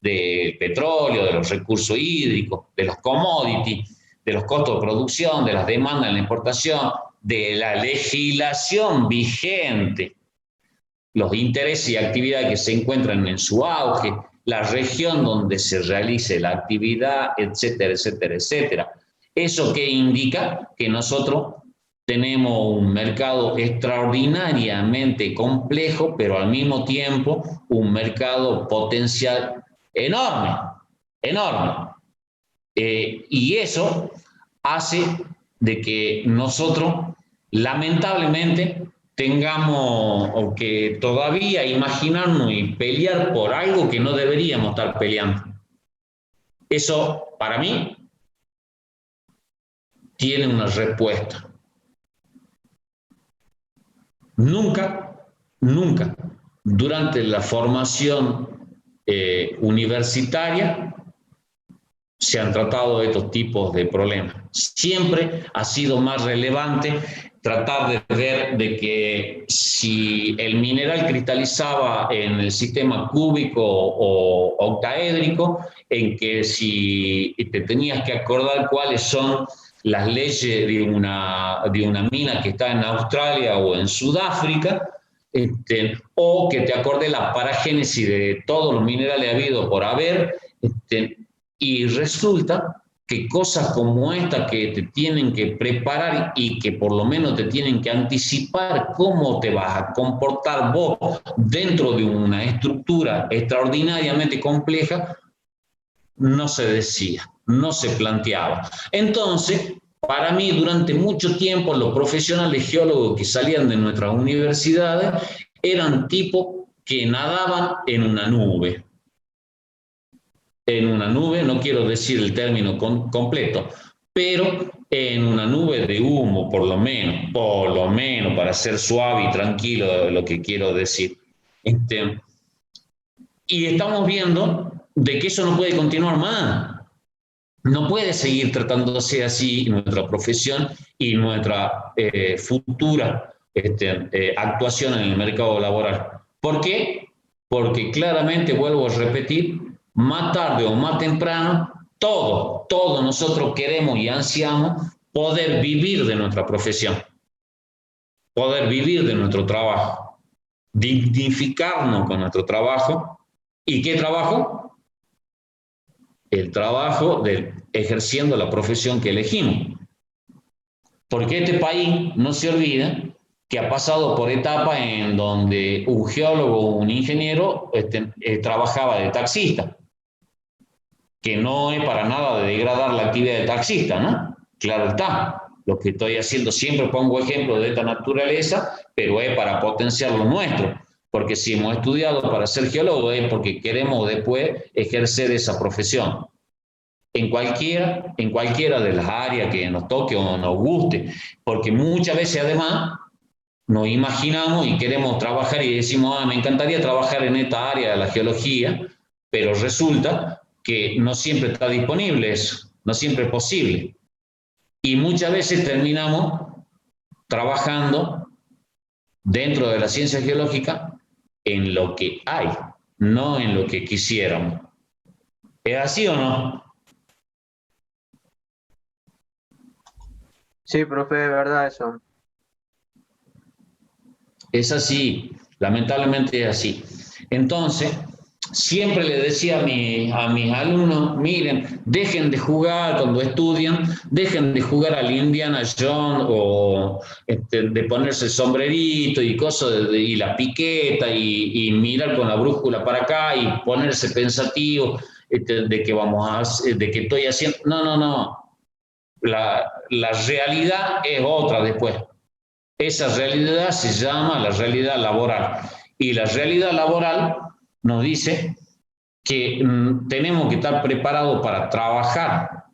del petróleo, de los recursos hídricos, de los commodities, de los costos de producción, de las demandas en la importación, de la legislación vigente, los intereses y actividades que se encuentran en su auge, la región donde se realice la actividad, etcétera, etcétera, etcétera. ¿Eso qué indica? Que nosotros tenemos un mercado extraordinariamente complejo, pero al mismo tiempo un mercado potencial enorme, enorme. Y eso hace de que nosotros, lamentablemente, tengamos o que todavía imaginarnos y pelear por algo que no deberíamos estar peleando. Eso, para mí, tiene una respuesta. Nunca, nunca, durante la formación universitaria, se han tratado estos tipos de problemas. Siempre ha sido más relevante tratar de ver de que si el mineral cristalizaba en el sistema cúbico o octaédrico, en que si te tenías que acordar cuáles son las leyes de una mina que está en Australia o en Sudáfrica, o que te acordes la paragénesis de todos los minerales habidos por haber, y resulta que cosas como esta que te tienen que preparar y que por lo menos te tienen que anticipar cómo te vas a comportar vos dentro de una estructura extraordinariamente compleja, no se decía, no se planteaba. Entonces, para mí, durante mucho tiempo, los profesionales geólogos que salían de nuestras universidades eran tipos que nadaban en una nube. En una nube, no quiero decir el término completo, pero en una nube de humo, por lo menos, para ser suave y tranquilo lo que quiero decir. Y estamos viendo de que eso no puede continuar más. No puede seguir tratándose así nuestra profesión y nuestra futura actuación en el mercado laboral. ¿Por qué? Porque claramente, vuelvo a repetir, más tarde o más temprano, todos nosotros queremos y ansiamos poder vivir de nuestra profesión, poder vivir de nuestro trabajo, dignificarnos con nuestro trabajo. ¿Y qué trabajo? El trabajo de ejerciendo la profesión que elegimos. Porque este país no se olvida que ha pasado por etapas en donde un geólogo o un ingeniero trabajaba de taxista, que no es para nada de degradar la actividad de taxista, ¿no? Claro está, lo que estoy haciendo, siempre pongo ejemplos de esta naturaleza, pero es para potenciar lo nuestro, porque si hemos estudiado para ser geólogo es porque queremos después ejercer esa profesión. En cualquiera de las áreas que nos toque o nos guste, porque muchas veces además nos imaginamos y queremos trabajar y decimos, me encantaría trabajar en esta área de la geología, pero resulta que no siempre está disponible eso, no siempre es posible. Y muchas veces terminamos trabajando dentro de la ciencia geológica en lo que hay, no en lo que quisiéramos. ¿Es así o no? Sí, profe, de verdad eso. Es así, lamentablemente es así. Entonces, siempre le decía a mis alumnos, miren, dejen de jugar cuando estudian, dejen de jugar al Indiana Jones o de ponerse el sombrerito y cosas, y la piqueta y mirar con la brújula para acá y ponerse pensativo de que vamos a hacer, de que estoy haciendo. No. La realidad es otra después. Esa realidad se llama la realidad laboral. Y la realidad laboral nos dice que tenemos que estar preparados para trabajar.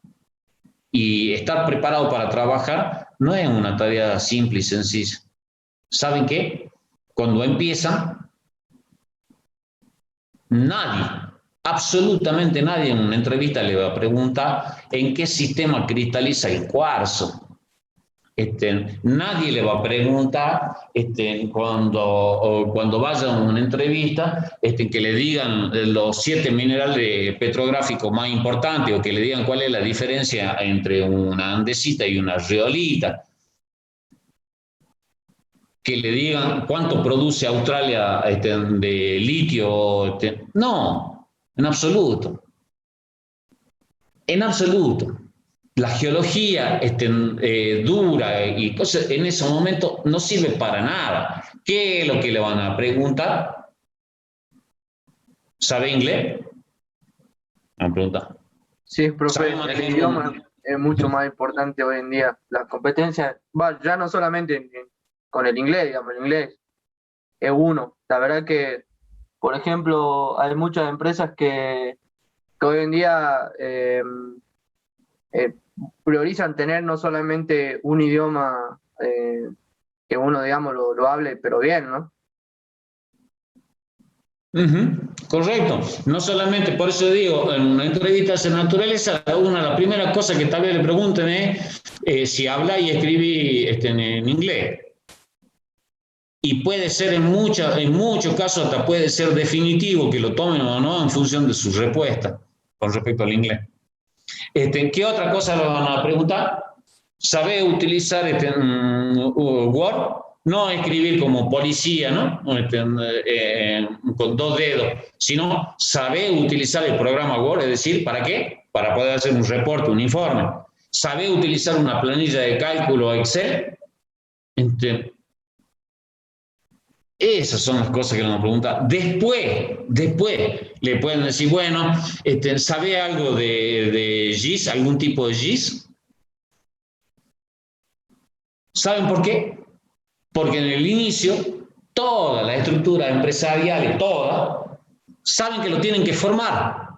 Y estar preparado para trabajar no es una tarea simple y sencilla. ¿Saben qué? Cuando empiezan, absolutamente nadie en una entrevista le va a preguntar en qué sistema cristaliza el cuarzo. Nadie le va a preguntar cuando vaya a una entrevista que le digan los 7 minerales petrográficos más importantes o que le digan cuál es la diferencia entre una andesita y una riolita. Que le digan cuánto produce Australia de litio. No, en absoluto. En absoluto. La geología dura y cosas en ese momento no sirve para nada. ¿Qué es lo que le van a preguntar? ¿Sabe inglés? Una pregunta. Sí, profe, ¿Sabe el manejar idioma es mucho más importante hoy en día. Las competencias, ya no solamente con el inglés, digamos, el inglés es uno. La verdad que, por ejemplo, hay muchas empresas que hoy en día eh, priorizan tener no solamente un idioma que uno, digamos, lo hable, pero bien, ¿no? Ujú, correcto. No solamente, por eso digo, en una entrevista de naturaleza, la primera cosa que tal vez le pregunten es si habla y escribí en inglés. Y puede ser en muchos casos hasta puede ser definitivo que lo tomen o no en función de su respuesta con respecto al inglés. ¿Qué otra cosa le van a preguntar? ¿Sabe utilizar Word? No escribir como policía, ¿no? Con dos dedos, sino sabe utilizar el programa Word, es decir, ¿para qué? Para poder hacer un reporte, un informe. ¿Sabe utilizar una planilla de cálculo Excel? Esas son las cosas que le van a preguntar. Después le pueden decir, bueno, ¿sabe algo de GIS, algún tipo de GIS? ¿Saben por qué? Porque en el inicio, toda la estructura empresarial, toda, saben que lo tienen que formar.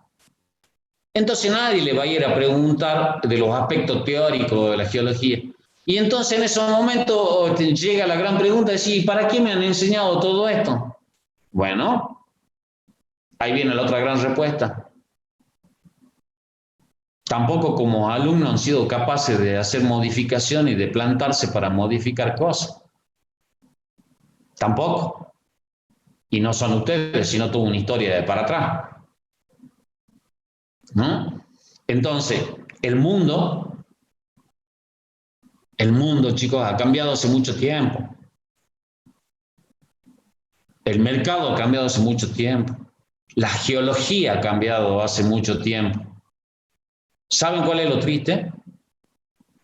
Entonces nadie le va a ir a preguntar de los aspectos teóricos de la geología. Y entonces en esos momentos llega la gran pregunta de decir, ¿para qué me han enseñado todo esto? Bueno, ahí viene la otra gran respuesta. Tampoco como alumnos han sido capaces de hacer modificaciones y de plantarse para modificar cosas. Tampoco. Y no son ustedes, sino toda una historia de para atrás. ¿No? Entonces, el mundo, chicos, ha cambiado hace mucho tiempo. El mercado ha cambiado hace mucho tiempo. La geología ha cambiado hace mucho tiempo. ¿Saben cuál es lo triste?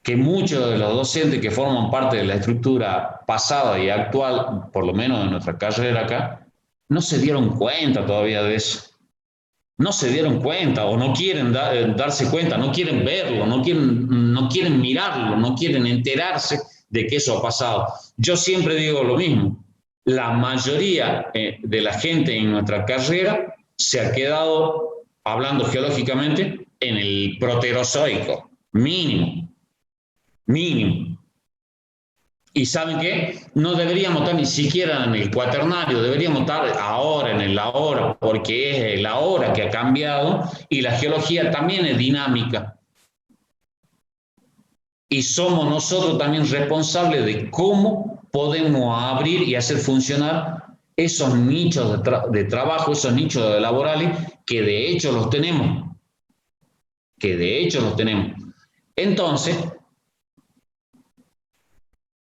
Que muchos de los docentes que forman parte de la estructura pasada y actual, por lo menos en nuestra carrera acá, no se dieron cuenta todavía de eso. No se dieron cuenta o no quieren darse cuenta, no quieren verlo, no quieren mirarlo, no quieren enterarse de que eso ha pasado. Yo siempre digo lo mismo. La mayoría de la gente en nuestra carrera se ha quedado, hablando geológicamente, en el proterozoico, mínimo. ¿Y saben qué? No deberíamos estar ni siquiera en el cuaternario, deberíamos estar ahora, en el ahora, porque es el ahora que ha cambiado y la geología también es dinámica. Y somos nosotros también responsables de cómo podemos abrir y hacer funcionar esos nichos de trabajo, esos nichos laborales que de hecho los tenemos. Entonces,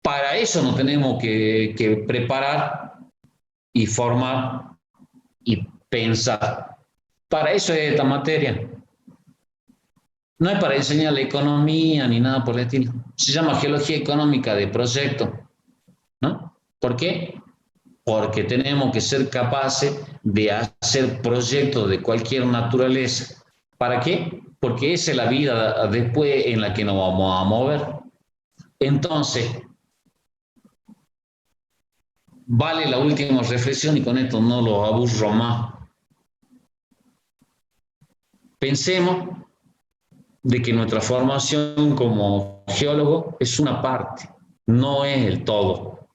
para eso nos tenemos que preparar y formar y pensar. Para eso es esta materia. No es para enseñar la economía ni nada por el estilo. Se llama geología económica de proyecto, ¿no? ¿Por qué? Porque tenemos que ser capaces de hacer proyectos de cualquier naturaleza. ¿Para qué? Porque esa es la vida después en la que nos vamos a mover. Entonces, vale la última reflexión y con esto no lo aburro más. Pensemos de que nuestra formación como geólogo es una parte, no es el todo,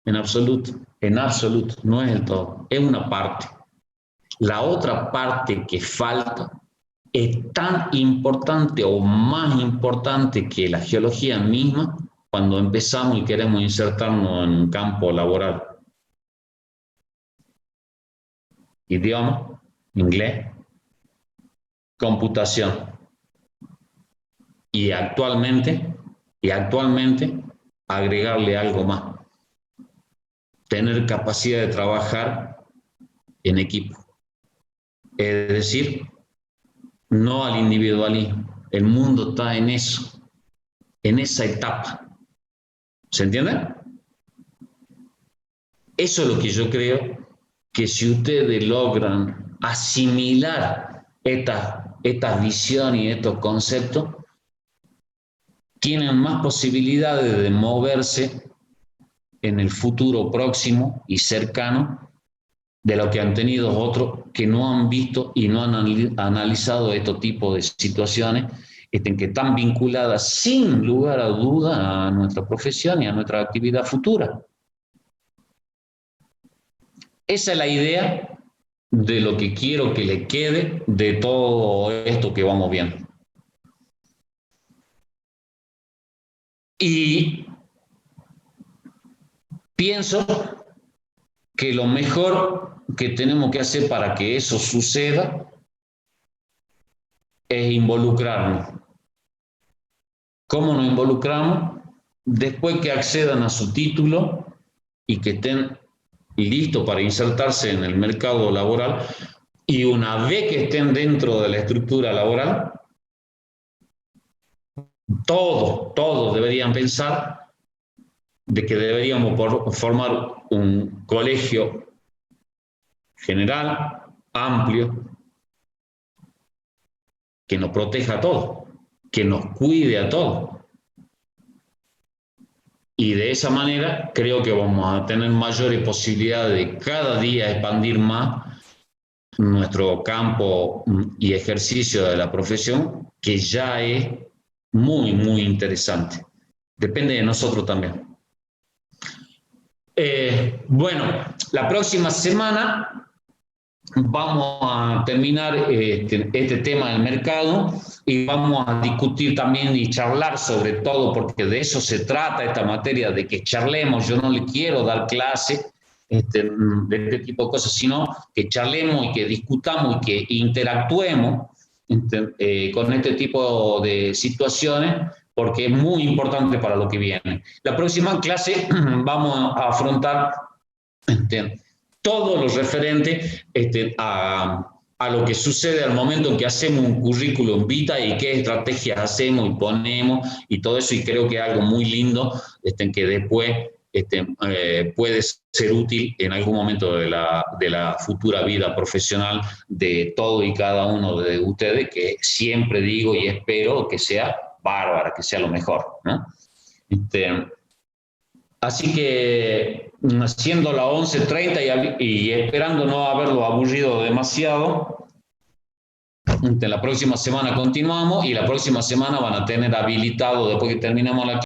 en absoluto, no es el todo, es una parte. La otra parte que falta es tan importante o más importante que la geología misma cuando empezamos y queremos insertarnos en un campo laboral. Idioma, inglés, computación. Y actualmente agregarle algo más. Tener capacidad de trabajar en equipo. Es decir, no al individualismo. El mundo está en eso, en esa etapa. ¿Se entiende? Eso es lo que yo creo que si ustedes logran asimilar estas estas visiones y estos conceptos tienen más posibilidades de moverse en el futuro próximo y cercano de lo que han tenido otros que no han visto y no han analizado estos tipos de situaciones que están vinculadas sin lugar a duda a nuestra profesión y a nuestra actividad futura. Esa es la idea de lo que quiero que le quede de todo esto que vamos viendo. Y pienso que lo mejor que tenemos que hacer para que eso suceda es involucrarnos. ¿Cómo nos involucramos? Después que accedan a su título y que estén listos para insertarse en el mercado laboral, y una vez que estén dentro de la estructura laboral, todos deberían pensar de que deberíamos formar un colegio general, amplio, que nos proteja a todos, que nos cuide a todos. Y de esa manera creo que vamos a tener mayores posibilidades de cada día expandir más nuestro campo y ejercicio de la profesión, que ya es muy, muy interesante. Depende de nosotros también. Bueno, la próxima semana vamos a terminar este tema del mercado y vamos a discutir también y charlar sobre todo, porque de eso se trata esta materia, de que charlemos. Yo no le quiero dar clase de este tipo de cosas, sino que charlemos y que discutamos y que interactuemos con este tipo de situaciones, porque es muy importante para lo que viene. La próxima clase vamos a afrontar todo lo referente a lo que sucede al momento en que hacemos un currículum vitae y qué estrategias hacemos y ponemos y todo eso, y creo que es algo muy lindo que después puede ser útil en algún momento de la futura vida profesional de todo y cada uno de ustedes, que siempre digo y espero que sea bárbara, que sea lo mejor, ¿no? Así que, siendo las 11:30 y esperando no haberlo aburrido demasiado, la próxima semana continuamos, y la próxima semana van a tener habilitado, después que terminemos la